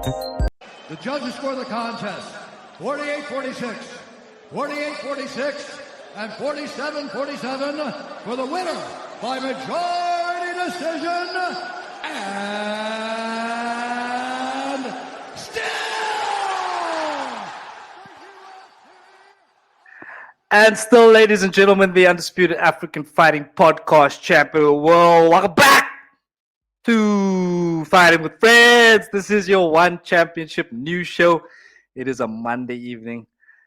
The judges score the contest 48-46, 48-46, and 47-47 for the winner by majority decision and still, ladies and gentlemen, the Undisputed African Fighting Podcast champion of the world. Welcome back to Fighting with Friends. This is your One Championship news show. It is a Monday evening.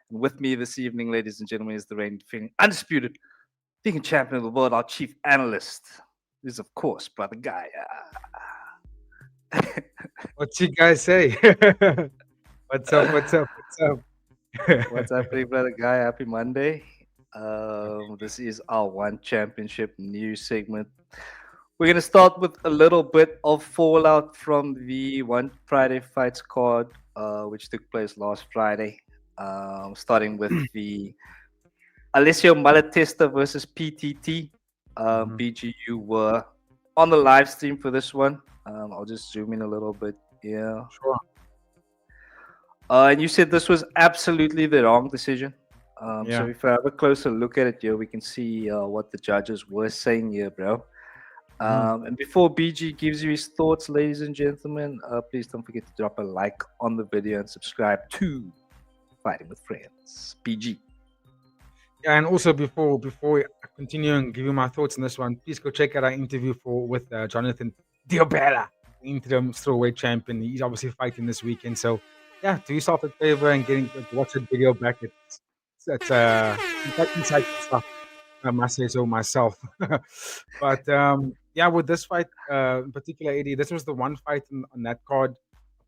And with me this evening, ladies and gentlemen, is the reigning defending Undisputed Vegan Champion of the world, our chief analyst. This is, of course, Brother Guy. What you guys say? What's up? What's happening, Brother Guy? Happy Monday. This is our One Championship news segment. We're going to start with a little bit of fallout from the One Friday Fights card, which took place last Friday, starting with the Alessio Malatesta versus PTT. BGU were on the live stream for this one. I'll just zoom in a little bit. Yeah. Sure. And you said this was absolutely the wrong decision. Yeah. So if I have a closer look at it here, we can see what the judges were saying here, bro. And before BG gives you his thoughts, ladies and gentlemen, please don't forget to drop a like on the video and subscribe to Fighting with Friends. BG. Yeah, and also before I continue and give you my thoughts on this one, please go check out our interview with Jonathan Diobella, interim strawweight champion. He's obviously fighting this weekend, so yeah, do yourself a favor and watch that video back. It's insightful stuff. I must say so myself. But yeah, with this fight in particular, Eddie, this was the one fight on that card,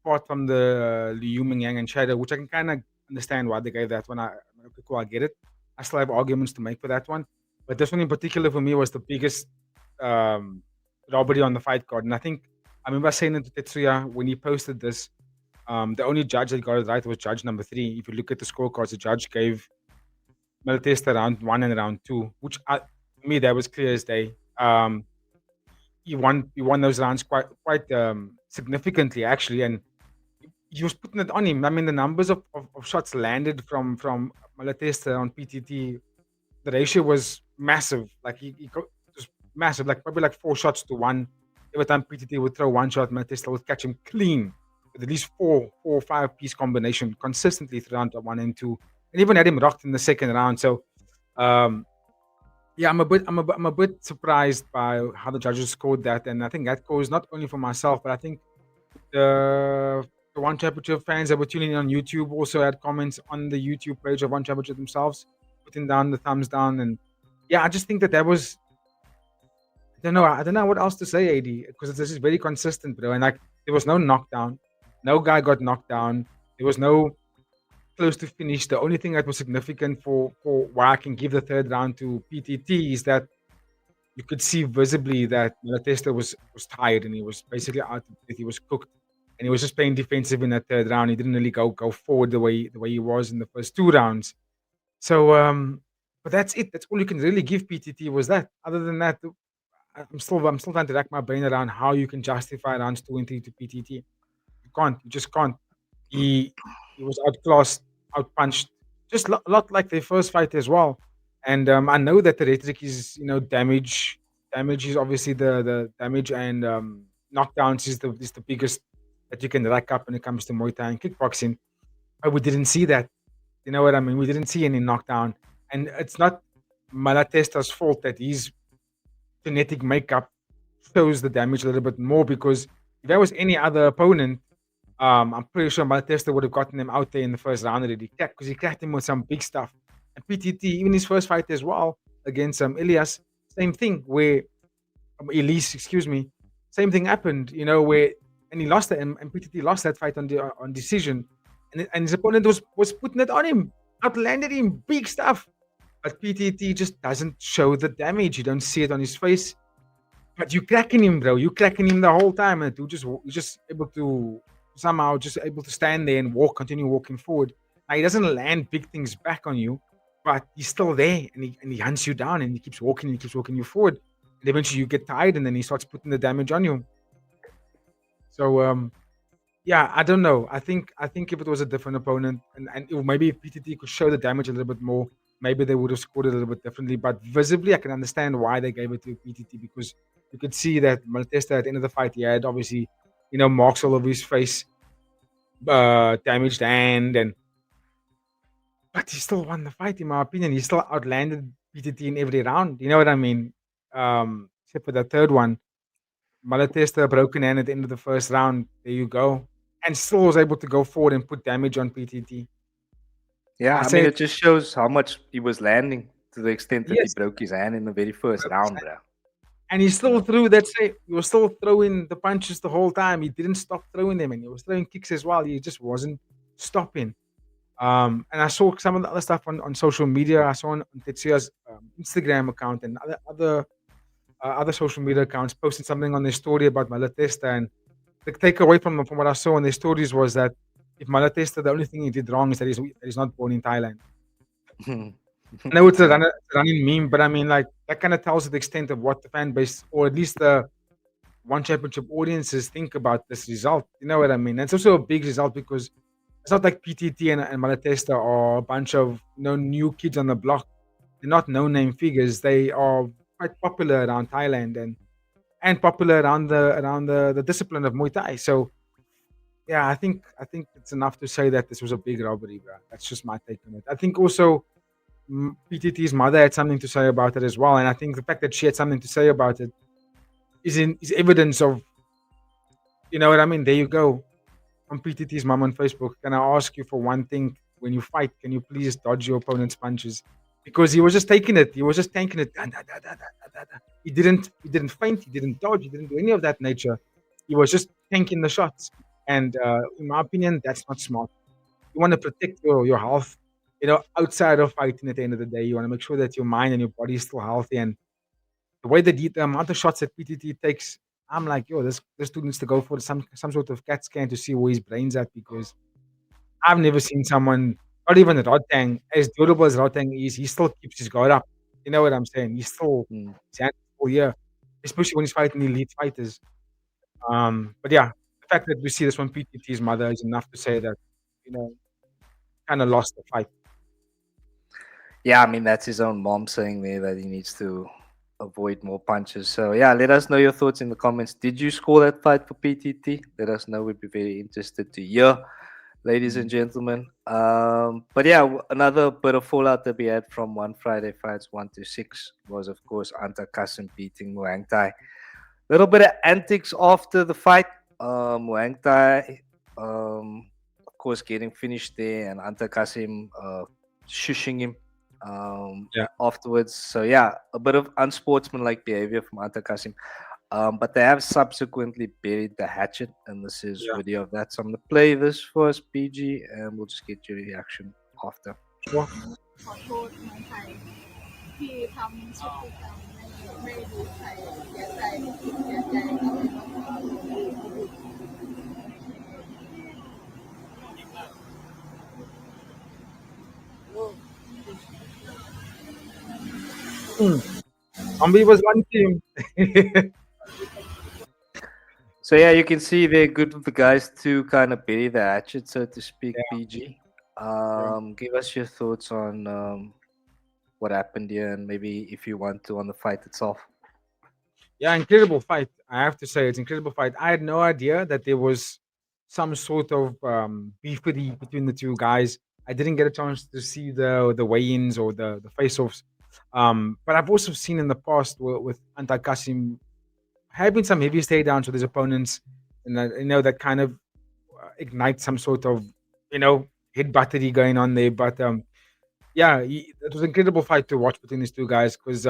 apart from the Liu Mingyang and Shadow, which I can kind of understand why they gave that one. Okay, cool, I get it. I still have arguments to make for that one. But this one in particular for me was the biggest robbery on the fight card. And I remember saying it to Tetsuya when he posted this, the only judge that got it right was judge number 3. If you look at the scorecards, the judge gave Malatesta round 1 and round 2, which to me that was clear as day. He won those rounds quite significantly actually, and he was putting it on him. I mean, the numbers of shots landed from Malatesta on PTT, the ratio was massive. Like it was massive, like probably like 4 shots to 1. Every time PTT would throw one shot, Malatesta would catch him clean with at least 4 or 5 piece combination consistently throughout round 1 and 2. And even had him rocked in the second round. So, yeah, I'm a bit surprised by how the judges scored that, and I think that goes not only for myself, but I think the One Championship fans that were tuning in on YouTube also had comments on the YouTube page of One Championship themselves, putting down the thumbs down, and yeah, I just think that was. I don't know what else to say, AD, because this is very consistent, bro. And like, there was no knockdown, no guy got knocked down, there was no close to finish. The only thing that was significant for why I can give the third round to PTT is that you could see visibly that Malatesta was tired and he was basically out of it. He was cooked and he was just playing defensive in that third round. He didn't really go forward the way he was in the first 2 rounds. So but that's it. That's all you can really give PTT was that. Other than that, I'm still trying to rack my brain around how you can justify rounds 2 and 3 to PTT. You can't. You just can't. He was outclassed, outpunched, just a lot like their first fight as well. And I know that the rhetoric is, damage. Damage is obviously the damage, and knockdowns is the biggest that you can rack up when it comes to Muay Thai and kickboxing. But we didn't see that. You know what I mean? We didn't see any knockdown. And it's not Malatesta's fault that his genetic makeup shows the damage a little bit more, because if there was any other opponent, I'm pretty sure Malatesta would have gotten him out there in the first round already, because he cracked him with some big stuff. And PTT, even his first fight as well against Elias, same thing where Elise, excuse me, same thing happened. Where he lost it, and PTT lost that fight on decision, and his opponent was putting it on him, outlanded him, big stuff. But PTT just doesn't show the damage. You don't see it on his face. But you cracking him, bro. You cracking him the whole time, and you're just able to somehow just able to stand there and continue walking forward. Now he doesn't land big things back on you, but he's still there, and he hunts you down, and he keeps walking you forward. And eventually you get tired, and then he starts putting the damage on you. So Yeah, I don't know. I think if it was a different opponent, and maybe if PTT could show the damage a little bit more, maybe they would have scored it a little bit differently. But visibly, I can understand why they gave it to PTT, because you could see that Malatesta at the end of the fight, he had obviously, marks all over his face, damaged hand, and but he still won the fight, in my opinion. He still outlanded PTT in every round. You know what I mean? Except for the third one. Malatesta broken hand at the end of the first round. There you go. And still was able to go forward and put damage on PTT. Yeah, I I mean, said, it just shows how much he was landing to the extent that he yes, broke his hand in the very first round, bro. and he still threw that say he was still throwing the punches the whole time. He didn't stop throwing them, and he was throwing kicks as well. He just wasn't stopping. And I saw some of the other stuff on social media. I saw on Tetsuya's Instagram account and other social media accounts posting something on their story about Malatesta. And the takeaway from what I saw in their stories was that if Malatesta, the only thing he did wrong is that he's not born in Thailand. I know it's Yeah. a running meme, but I mean, like, that kind of tells the extent of what the fan base, or at least the one championship audiences, think about this result. You know what I mean? And it's also a big result because it's not like PTT and Malatesta are a bunch of new kids on the block. They're not no-name figures. They are quite popular around Thailand and popular around the discipline of Muay Thai. So yeah, I think it's enough to say that this was a big robbery, bro. That's just my take on it. I think also PTT's mother had something to say about it as well, and I think the fact that she had something to say about it is evidence of, you know what I mean. There you go, from PTT's mom on Facebook. Can I ask you for one thing? When you fight, can you please dodge your opponent's punches? Because he was just taking it. He was just tanking it. Da, da, da, da, da, da, da. He didn't faint. He didn't dodge. He didn't do any of that nature. He was just tanking the shots. And in my opinion, that's not smart. You want to protect your health. Outside of fighting, at the end of the day, you want to make sure that your mind and your body is still healthy. And the way that the amount of shots that PTT takes, I'm like, yo, this dude needs to go for some sort of CAT scan to see where his brain's at, because I've never seen someone, not even Rotang, as durable as Rotang is, he still keeps his guard up. You know what I'm saying? He's still Mm. his hands full here, especially when he's fighting elite fighters. But yeah, the fact that we see this from PTT's mother is enough to say that, you know, kind of lost the fight. Yeah, I mean, that's his own mom saying there that he needs to avoid more punches. So, yeah, let us know your thoughts in the comments. Did you score that fight for PTT? Let us know. We'd be very interested to hear, ladies and Mm. gentlemen. But yeah, another bit of fallout that we had from one Friday fights 1 to 6 was, of course, Antar Kacem beating Muangthai. Little bit of antics after the fight. Muangthai, of course, getting finished there, and Antar Kacem shushing him Yeah. afterwards. So yeah, a bit of unsportsmanlike behavior from Antar Kacem. But they have subsequently buried the hatchet, and this is Yeah. video of that. So I'm gonna play this first, PG, and we'll just get your reaction after. Sure. ขอโทษเมืองไทยที่ทำพฤติกรรมไม่รู้ใครเสียใจเสียใจกับ Zombie was one team. So yeah, you can see they're good with the guys to kind of bury the hatchet, so to speak. Yeah. PG, Yeah. give us your thoughts on what happened here, and maybe if you want to on the fight itself. Yeah, incredible fight. I have to say, it's incredible fight. I had no idea that there was some sort of beefity between the two guys. I didn't get a chance to see the weigh-ins or the face-offs. But I've also seen in the past with Antar Kacem having some heavy takedowns with his opponents, and that kind of ignites some sort of head battery going on there. But yeah, it was an incredible fight to watch between these two guys, because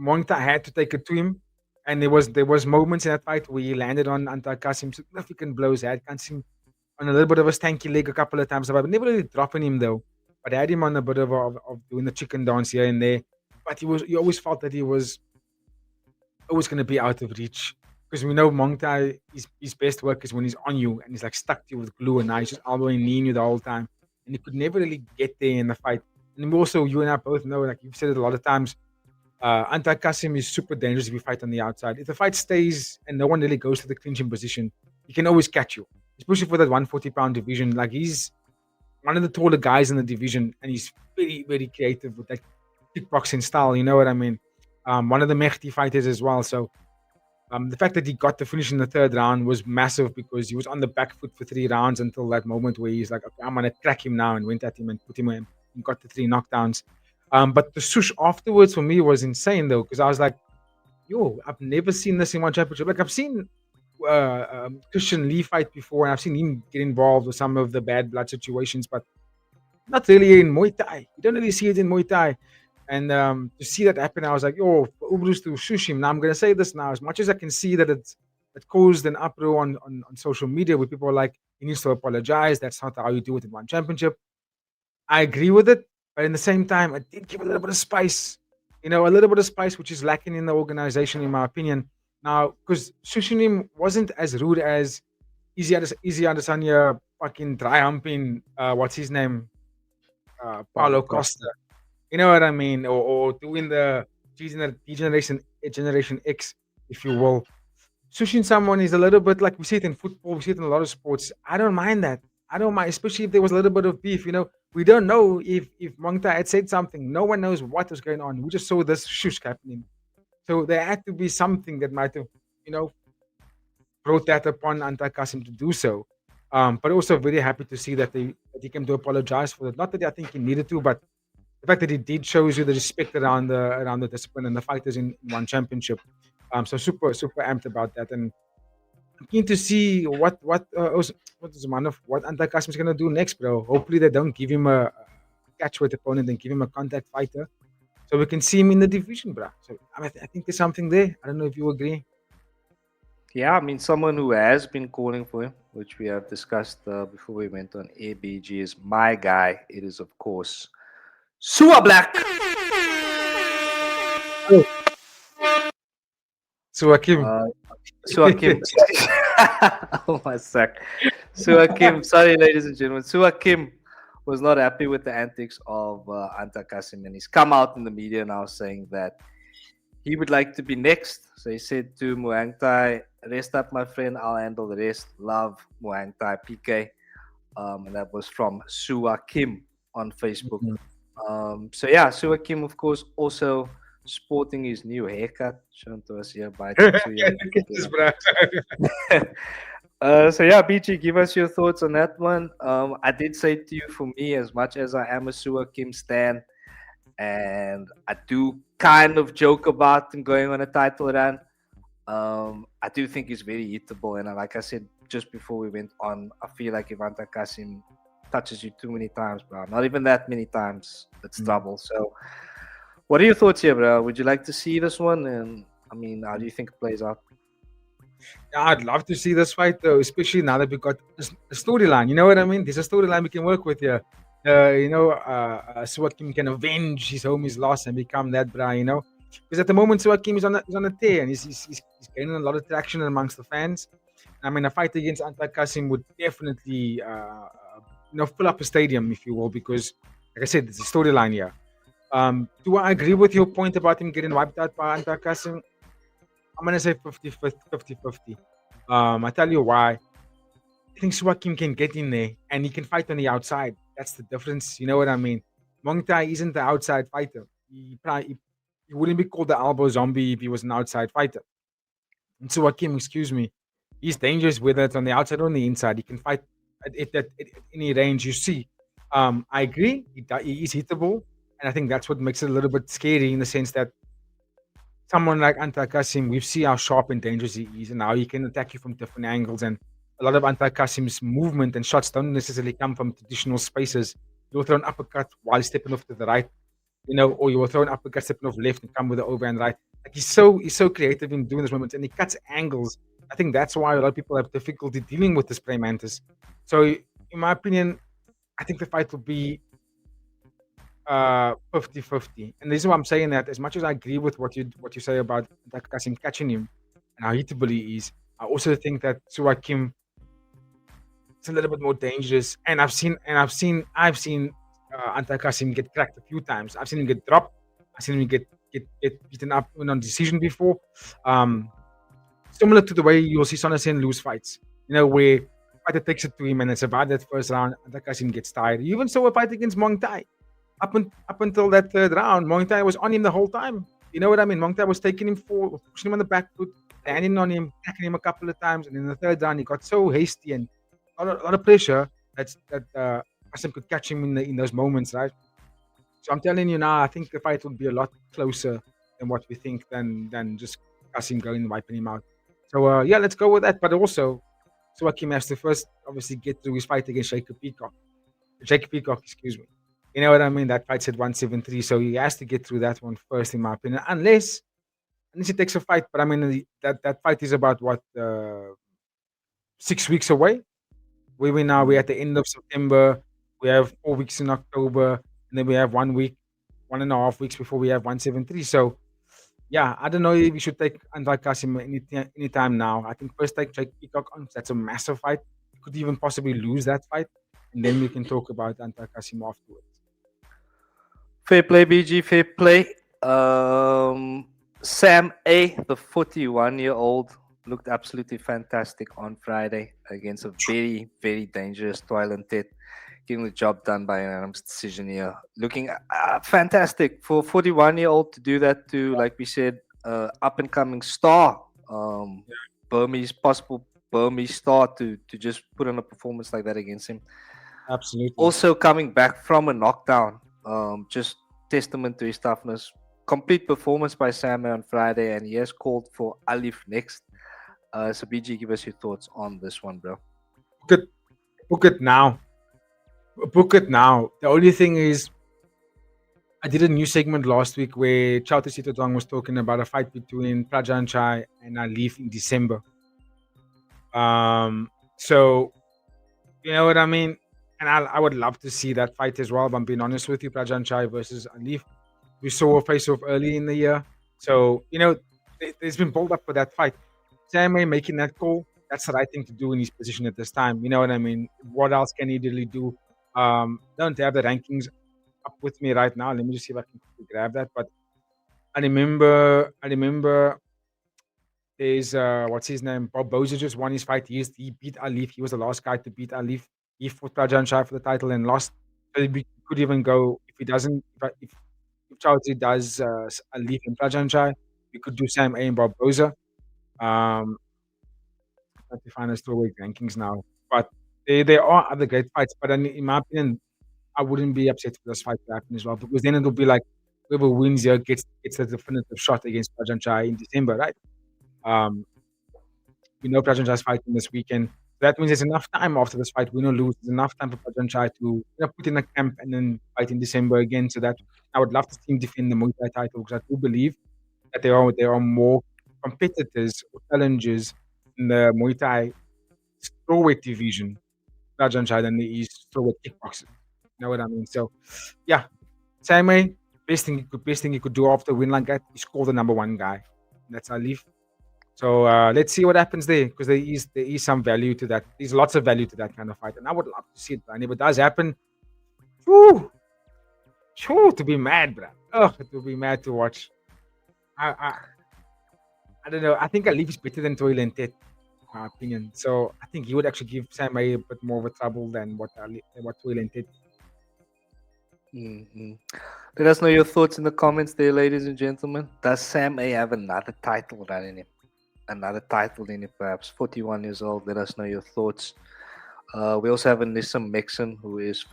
Muangthai had to take it to him, and there was moments in that fight where he landed on Antar Kacem significant blows. He had Kacem on a little bit of a stanky leg a couple of times, but never really dropping him though. But I had him on a bit of doing the chicken dance here and there. But you always felt that he was always going to be out of reach, because we know Muangthai, his best work is when he's on you and he's like stuck to you with glue, and now he's just elbowing knee in you the whole time, and he could never really get there in the fight. And also, you and I both know, like you've said it a lot of times, Antar Kacem is super dangerous if you fight on the outside. If the fight stays and no one really goes to the clinching position, he can always catch you. especially for that 140-pound division. Like, he's one of the taller guys in the division, and he's very, very creative with that kickboxing style. You know what I mean? One of the Meksen fighters as well. So the fact that he got the finish in the third round was massive, because he was on the back foot for 3 rounds until that moment where he's like, okay, I'm gonna crack him now, and went at him and put him in and got the 3 knockdowns. But the swoosh afterwards for me was insane though, because I was like, yo, I've never seen this in one championship. Like, I've seen Christian Lee fight before, and I've seen him get involved with some of the bad blood situations, but not really in Muay Thai. You don't really see it in Muay Thai. And to see that happen, I was like, yo, Ubrus to Shushim. Now, I'm going to say this now. As much as I can see that it caused an uproar on social media where people are like, he needs to apologize. That's not how you do it in one championship. I agree with it. But in the same time, I did give a little bit of spice. You know, a little bit of spice, which is lacking in the organization, in my opinion. Now, because Sushinim wasn't as rude as Easy Adesanya fucking dry humping, what's his name? Paulo Costa. You know what I mean? Or doing the Generation X, if you will. Sushin someone is a little bit like, we see it in football, we see it in a lot of sports. I don't mind that. I don't mind, especially if there was a little bit of beef. You know, we don't know if Muangthai had said something. No one knows what was going on. We just saw this shush happening. So there had to be something that might have, you know, brought that upon Antar Kacem to do so. But also very happy to see that he came to apologize for it. Not that I think he needed to, but the fact that he did shows you the respect around the discipline and the fighters in one championship. So super amped about that, and I'm keen to see what Antar Kacem is gonna do next, bro. Hopefully they don't give him a catchweight opponent and give him a contact fighter, so we can see him in the division, bro. So I think there's something there. I don't know if you agree. Yeah, I mean, someone who has been calling for him, which we have discussed before we went on ABG, is my guy. It is, of course, Sua Black. Suakim. Suakim. Oh my sack. Suakim. Sorry, ladies and gentlemen. Suakim was not happy with the antics of Antar Kacem, and he's come out in the media now saying that he would like to be next. So he said to Muangthai, rest up, my friend. I'll handle the rest. Love, Muangthai, PK. And that was from Suakim on Facebook. So yeah, Suakim, of course, also sporting his new haircut, shown to us here by So yeah, BG, give us your thoughts on that one. I did say to you, for me, as much as I am a Suakim stan, and I do kind of joke about him going on a title run, I do think he's very hittable. And like I said just before we went on, I feel like if Antar Kacem touches you too many times, bro, not even that many times, it's trouble. So what are your thoughts here, bro? Would you like to see this one? And I mean, how do you think it plays out? Yeah, I'd love to see this fight though, especially now that we got a storyline. You know what I mean? There's a storyline we can work with here. Suakim can avenge his homie's loss and become that bra, you know? Because at the moment, Suakim is on a tear, and he's gaining a lot of traction amongst the fans. I mean, a fight against Antar Kacem would definitely, fill up a stadium, if you will, because, like I said, it's a storyline here. Do I agree with your point about him getting wiped out by Antar Kacem? I'm going to say 50-50. I tell you why. I think Suakim can get in there, and he can fight on the outside. That's the difference. You know what I mean? Muangthai isn't the outside fighter. He wouldn't be called the elbow zombie if he was an outside fighter. And Suakim, excuse me, he's dangerous whether it's on the outside or on the inside. He can fight at any range you see. I agree. He is hittable, and I think that's what makes it a little bit scary in the sense that someone like Antar Kacem, we see how sharp and dangerous he is, and how he can attack you from different angles. And a lot of Antar Kacem's movement and shots don't necessarily come from traditional spaces. You'll throw an uppercut while he's stepping off to the right, or you will throw an uppercut stepping off left and come with the overhand right. Like he's so creative in doing those movements, and he cuts angles. I think that's why a lot of people have difficulty dealing with this prey mantis. So, in my opinion, I think the fight will be 50-50. And the reason why I'm saying that, as much as I agree with what you say about Antar Kacem catching him and how hittable he is, I also think that Suakim is a little bit more dangerous. And I've seen Antar Kacem get cracked a few times. I've seen him get dropped. I've seen him get beaten up on decision before. Similar to the way you'll see Sonny Sen lose fights. Where fighter takes it to him, and it's about that first round. Antar Kacem gets tired. You even saw a fight against Muangthai. Up until that third round, Muangthai was on him the whole time. You know what I mean? Muangthai was taking him forward, pushing him on the back foot, landing on him, attacking him a couple of times, and in the third round, he got so hasty and a lot of pressure that Kacem could catch him in those moments, right? So I'm telling you now, I think the fight would be a lot closer than what we think than just Kacem going and wiping him out. So yeah, let's go with that. But also, Suakim has to first obviously get through his fight against Jacob Peacock, excuse me. You know what I mean? That fight's at 173, so he has to get through that one first, in my opinion. Unless he takes a fight, but I mean that fight is about what 6 weeks away. We're at the end of September. We have 4 weeks in October, and then we have 1.5 weeks before we have 173. So yeah, I don't know if we should take Antar Kacem anytime now. I think first take Jake Peacock on. That's a massive fight. You could even possibly lose that fight, and then we can talk about Antar Kacem afterwards. Fair play, BG. Fair play. Sam A, the 41-year-old, looked absolutely fantastic on Friday against a very, very dangerous Toilet Tet, getting the job done by an unanimous decision here. Looking fantastic for a 41-year-old to do that to, like we said, up-and-coming star, possible Burmese star to just put on a performance like that against him. Absolutely. Also coming back from a knockdown, just testament to his toughness. Complete performance by Sam on Friday, and he has called for Aliff next. So BG, give us your thoughts on this one, bro. Book it now. The only thing is, I did a new segment last week where Chauta Sitotong was talking about a fight between Prajan Chai and Aliff in December. So you know what I mean? And I would love to see that fight as well, but I'm being honest with you, Prajan Chai versus Aliff. We saw a face-off early in the year. So, you know, there's been build up for that fight. Sam A making that call, that's the right thing to do in his position at this time. You know what I mean? What else can he really do? Don't have the rankings up with me right now. Let me just see if I can grab that. But I remember there's what's his name? Bob Bozer just won his fight. He beat Aliff. He was the last guy to beat Aliff. He fought Prajan Shah for the title and lost. So he could even go if he doesn't. If Chowdhury does Aliff and Prajan Shah, we could do Sam A and Bob Bozer. Trying to find the strawweight rankings now, but there are other great fights. But in my opinion, I wouldn't be upset for this fight to happen as well, because then it'll be like whoever wins here gets the definitive shot against Prajan Shah in December, right? We know Prajan Shah is fighting this weekend. That means there's enough time after this fight, win or lose. There's enough time for Prajan Shah to put in a camp and then fight in December again. So that I would love to see him defend the Muay Thai title, because I do believe that there are more competitors or challengers in the Muay Thai strawweight division, Prajan Shah, than there is strawweight kickboxers. You know what I mean? So, yeah, Sam A, best thing he could do after a win like that is call the number one guy. That's Aliff. So let's see what happens there, because there is some value to that. There's lots of value to that kind of fight, and I would love to see it. And if it does happen, to be mad, bro. Oh, it will be mad to watch. I don't know. I think Aliff is better than Toilet Tet, in my opinion. So I think he would actually give Sam A bit more of a trouble than what Toilet Tet. Mm-hmm. Let us know your thoughts in the comments there, ladies and gentlemen. Does Sam A have another title running him? Another title in it, perhaps? 41 years old. Let us know your thoughts. We also have Anissa Meksen, who is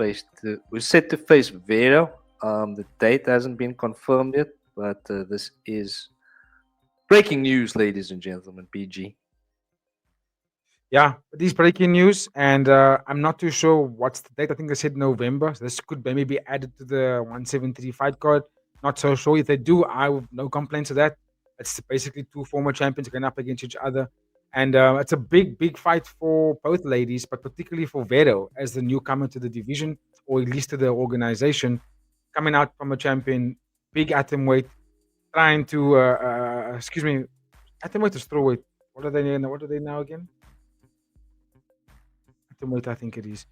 set to face Vero. The date hasn't been confirmed yet, but this is breaking news, ladies and gentlemen. PG. Yeah, it is breaking news, and I'm not too sure what's the date. I think they said November. So this could maybe be added to the 173 fight card. Not so sure. If they do, I have no complaints to that. It's basically two former champions going up against each other. And it's a big fight for both ladies, but particularly for Vero as the newcomer to the division, or at least to the organization, coming out from a champion, big atomweight, trying to, atomweight or strawweight. What are they now again? Atomweight, I think it is.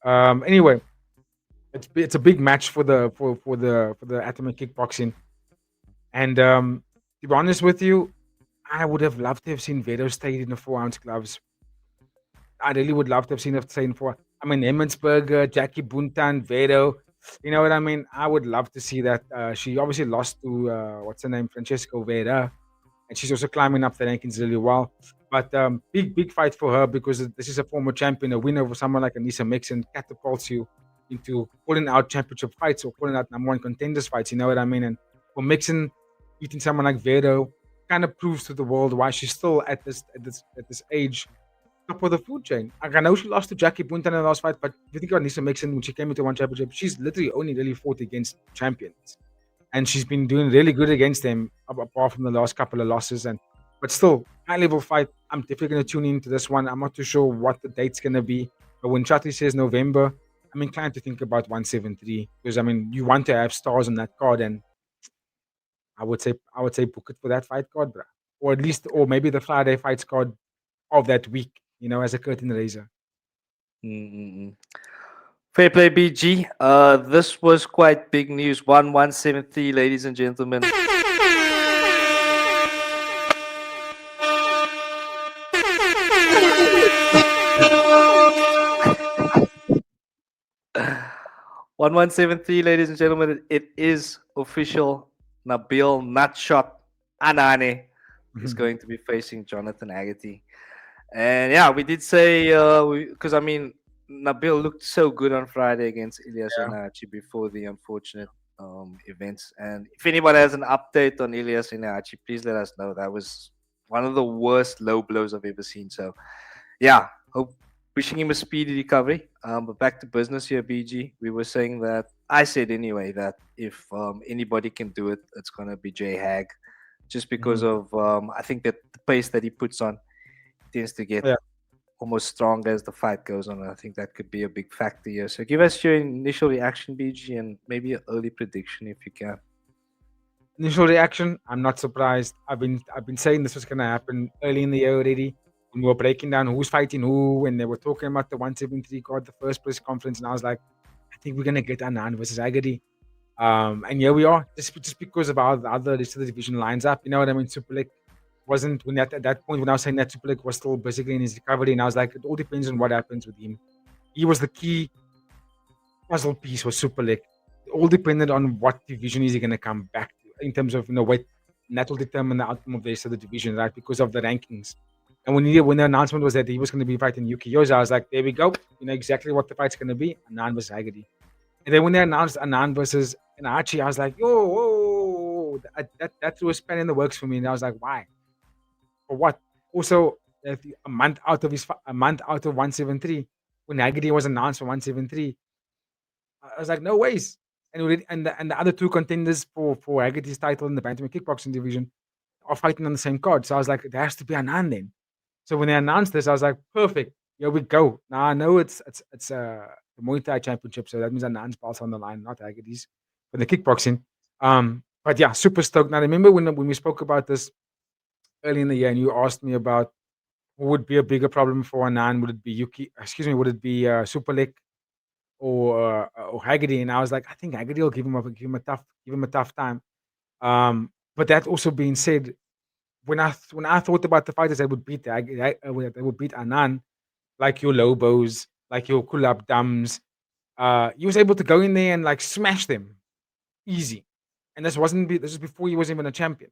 Anyway, it's a big match for the atomic kickboxing. And to be honest with you, I would have loved to have seen Vero stayed in the 4-ounce gloves. I really would love to have seen her train for. I mean, Emmensberger, Jackie Buntan, Vero. You know what I mean? I would love to see that. She obviously lost to what's her name, Francesco Vera, and she's also climbing up the rankings really well. But big fight for her because this is a former champion. A win over someone like Anissa Meksen catapults you into pulling out championship fights or pulling out number one contenders fights. You know what I mean? And for Meksen beating someone like Vero kind of proves to the world why she's still at this age top of the food chain. Like, I know she lost to Jackie Buntan in the last fight, but if you think about Nisa Mixon when she came into one championship, she's literally only really fought against champions, and she's been doing really good against them apart from the last couple of losses. And but still, high level fight. I'm definitely going to tune into this one. I'm not too sure what the date's going to be, but when Chatri says November, I'm inclined to think about 173 because I mean you want to have stars on that card, and I would say book it for that fight card, bro. Or at least, or maybe the Friday fights card of that week, as a curtain raiser. Mm-mm. Fair play, BG. This was quite big news. 1173, ladies and gentlemen. 1173, ladies and gentlemen. It is official. Nabil Nutshot Anane is going to be facing Jonathan Haggerty. And yeah, we did say because I mean Nabil looked so good on Friday against Ilyas Yeah. Inachi before the unfortunate events. And if anyone has an update on Ilyas Inachi, please let us know. That was one of the worst low blows I've ever seen. So yeah, hope wishing him a speedy recovery. But back to business here, BG. We were saying that I said anyway that if anybody can do it, it's gonna be J Hag, just because of I think that the pace that he puts on tends to get Yeah. almost stronger as the fight goes on. I think that could be a big factor here. So give us your initial reaction, BG, and maybe an early prediction if you can. Initial reaction, I'm not surprised. I've been saying this was gonna happen early in the year already. When we were breaking down who's fighting who, and they were talking about the 173 card, the first press conference, and I was like, I think we're gonna get Anand versus Haggerty. And here we are, just because of how the other rest of the division lines up. You know what I mean? Superlik wasn't when at that point when I was saying that Superlik was still basically in his recovery, and I was like, it all depends on what happens with him. He was the key puzzle piece was Superlik. It all depended on what division is he going to come back to in terms of weight, and that will determine the outcome of the rest of the division, right? Because of the rankings. And when the announcement was that he was going to be fighting Yuki Yoza, I was like, there we go. You know exactly what the fight's going to be. Anand versus Haggerty. And then when they announced Anand versus Inachi, I was like, yo, whoa, that threw a span in the works for me. And I was like, why? For what? Also, a month out of 173, when Haggerty was announced for 173, I was like, no ways. And the other two contenders for Haggerty's title in the bantamweight kickboxing division are fighting on the same card. So I was like, there has to be Anand then. So when they announced this, I was like, perfect. Here we go. Now I know it's the Muay Thai championship, so that means Anand's belt's on the line, not Haggerty's for the kickboxing. But yeah, super stoked. Now remember when we spoke about this early in the year, and you asked me about who would be a bigger problem for Anand? Would it be Yuki? Excuse me. Would it be Superlik or Haggerty? And I was like, I think Haggerty will give him a tough time. But that also being said, when I thought about the fighters that would beat Anand, like your Lobos, like your Kulab Dams, he was able to go in there and like smash them easy. And this was before he was even a champion.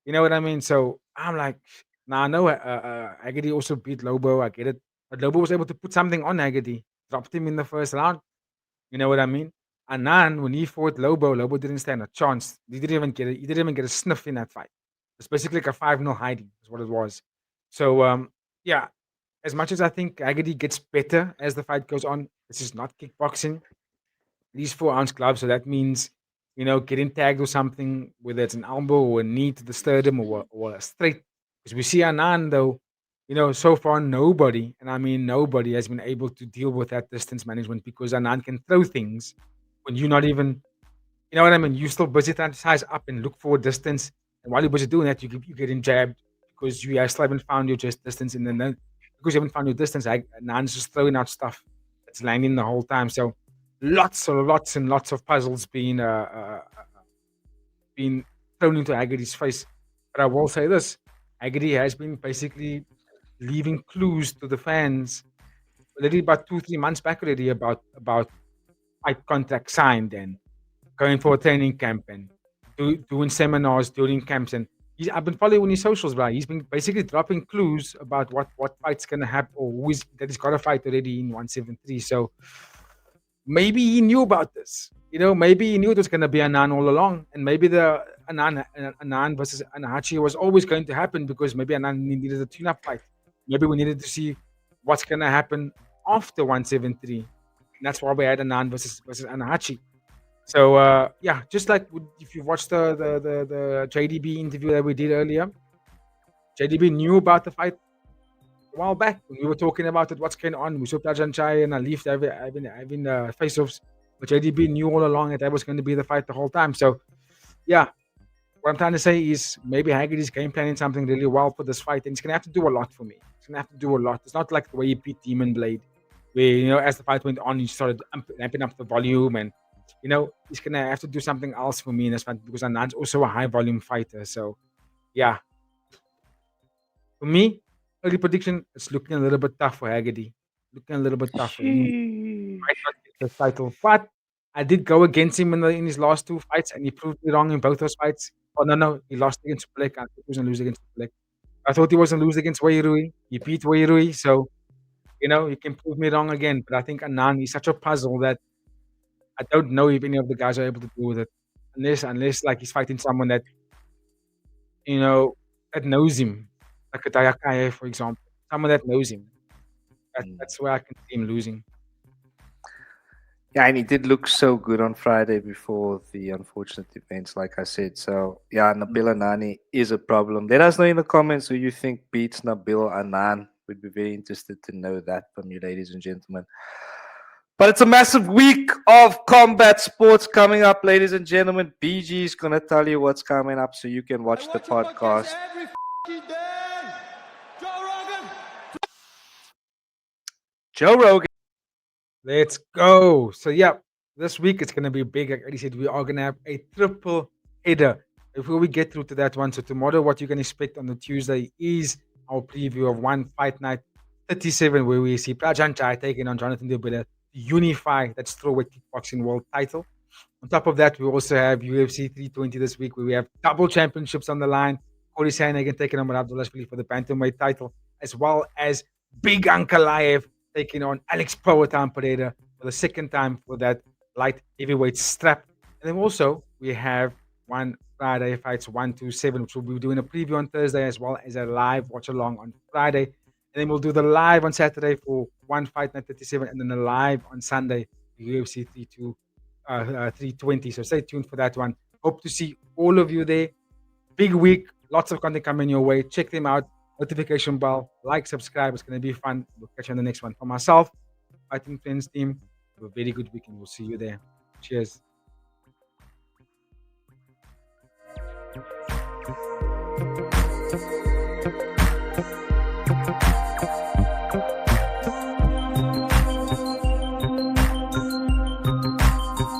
You know what I mean? So I'm like, now I know Haggerty also beat Lobo. I get it, but Lobo was able to put something on Haggerty, dropped him in the first round. You know what I mean? Anand, when he fought Lobo didn't stand a chance. He didn't even get a sniff in that fight. It's basically like a 5-0 hiding, is what it was. So yeah, as much as I think Haggerty gets better as the fight goes on, this is not kickboxing. These 4-ounce gloves, so that means getting tagged or something, whether it's an elbow or a knee to the sternum or a straight. Because we see Anand though, so far nobody, and I mean nobody, has been able to deal with that distance management because Anand can throw things when you're not even, you know what I mean? You're still busy trying to size up and look for distance, and while you're busy doing that, you're getting jabbed because you still haven't found your just distance, and then because you haven't found your distance, Anand's just throwing out stuff that's landing the whole time. So lots and lots of puzzles being thrown into Haggerty's face. But I will say this: Haggerty has been basically leaving clues to the fans already about 2-3 months back already about fight contract signed and going for a training camp and doing seminars during camps. And I've been following his socials, bro. He's been basically dropping clues about what fight's gonna happen or that he's got a fight already in 173. So maybe he knew about this. Maybe he knew it was gonna be Anand all along, and maybe the Anand versus Anahachi was always going to happen because maybe Anand needed a tune-up fight. Maybe we needed to see what's gonna happen after 173. And that's why we had Anand versus Anahachi. So yeah, just like if you watched the JDB interview that we did earlier, JDB knew about the fight a while back when we were talking about it. What's going on? We saw Prajanchai and Aliff having face-offs, but JDB knew all along that was going to be the fight the whole time. So yeah, what I'm trying to say is maybe Haggerty's game planning something really well for this fight, and he's gonna have to do a lot for me. He's gonna have to do a lot. It's not like the way he beat Demon Blade, where as the fight went on, he started amping up the volume and. He's going to have to do something else for me in this fight because Anand's also a high volume fighter. So, yeah. For me, early prediction, it's looking a little bit tough for Haggerty. Looking a little bit tough for him. He might not get the title. But I did go against him in his last 2 fights and he proved me wrong in both those fights. Oh, no. He lost against Blake. I thought he was going to lose against Blake. I thought he was going to lose against Wairui. He beat Wairui. So, he can prove me wrong again. But I think Anand is such a puzzle that I don't know if any of the guys are able to deal with it, unless like he's fighting someone that that knows him, like a Dayakaye, for example, someone that knows him. That's where I can see him losing. Yeah, and he did look so good on Friday before the unfortunate events, like I said. So yeah, Nabil Anane is a problem. Let us know in the comments who you think beats Nabil Anane. We'd be very interested to know that from you, ladies and gentlemen. But it's a massive week of combat sports coming up, ladies and gentlemen. BG is going to tell you what's coming up so you can watch the podcast. Joe Rogan. Let's go. So, yeah, this week it's going to be big. Like I said, we are going to have a triple header before we get through to that one. So, tomorrow, what you can expect on the Tuesday is our preview of One Fight Night 37, where we see Prajanchai taking on Jonathan Haggerty. Unify that strawweight kickboxing world title. On top of that, we also have UFC 320 this week, where we have double championships on the line. Corey Sandhagen taking on Abdullashvili for the Bantamweight title, as well as Big Uncle Aliff taking on Alex Powhatan Pereira for the second time for that light heavyweight strap. And then also we have one Friday fights 127, which we'll be doing a preview on Thursday, as well as a live watch along on Friday. And then we'll do the live on Saturday for One Fight Night 37, and then the live on Sunday, UFC 320. So stay tuned for that one. Hope to see all of you there. Big week, lots of content coming your way. Check them out. Notification bell, like, subscribe. It's going to be fun. We'll catch you on the next one. For myself, Fighting Friends team, have a very good weekend. We'll see you there. Cheers.